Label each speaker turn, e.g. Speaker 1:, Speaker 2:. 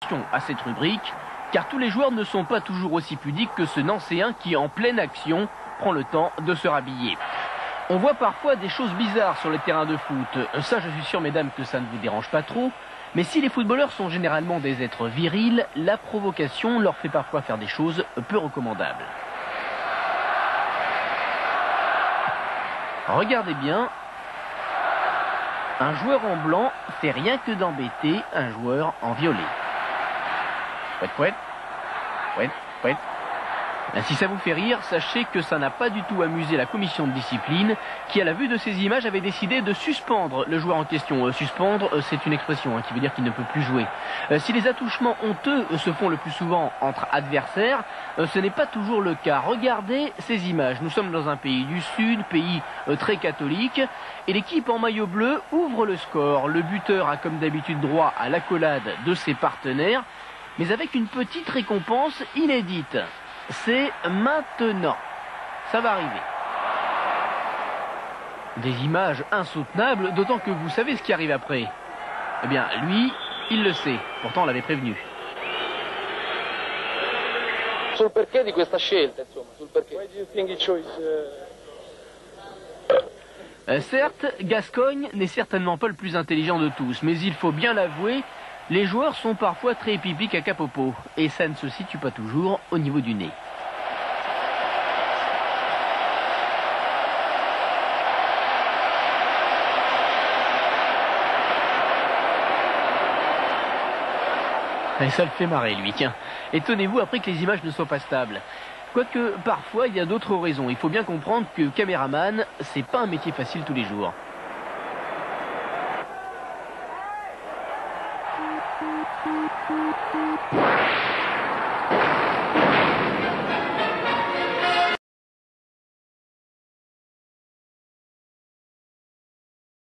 Speaker 1: À cette rubrique, car tous les joueurs ne sont pas toujours aussi pudiques que ce Nancéen qui, en pleine action, prend le temps de se rhabiller. On voit parfois des choses bizarres sur les terrains de foot. Ça, je suis sûr, mesdames, que ça ne vous dérange pas trop. Mais si les footballeurs sont généralement des êtres virils, la provocation leur fait parfois faire des choses peu recommandables. Regardez bien, un joueur en blanc fait rien que d'embêter un joueur en violet. Pouet, pouet, pouet, pouet. Si ça vous fait rire, sachez que ça n'a pas du tout amusé la commission de discipline qui, à la vue de ces images, avait décidé de suspendre le joueur en question. Suspendre, c'est une expression qui veut dire qu'il ne peut plus jouer. Si les attouchements honteux se font le plus souvent entre adversaires, ce n'est pas toujours le cas. Regardez ces images. Nous sommes dans un pays du Sud, pays très catholique, et l'équipe en maillot bleu ouvre le score. Le buteur a comme d'habitude droit à l'accolade de ses partenaires, mais avec une petite récompense inédite. C'est maintenant. Ça va arriver. Des images insoutenables, d'autant que vous savez ce qui arrive après. Eh bien, lui, il le sait. Pourtant, on l'avait prévenu.
Speaker 2: Sul perché di questa scelta, insomma, sul perché. Why do you think he chose?
Speaker 1: Certes, Gascogne n'est certainement pas le plus intelligent de tous, mais il faut bien l'avouer, les joueurs sont parfois très pipi caca popo, et ça ne se situe pas toujours au niveau du nez. Et ça le fait marrer, lui, tiens. Étonnez-vous après que les images ne soient pas stables. Quoique, parfois, il y a d'autres raisons. Il faut bien comprendre que caméraman, c'est pas un métier facile tous les jours.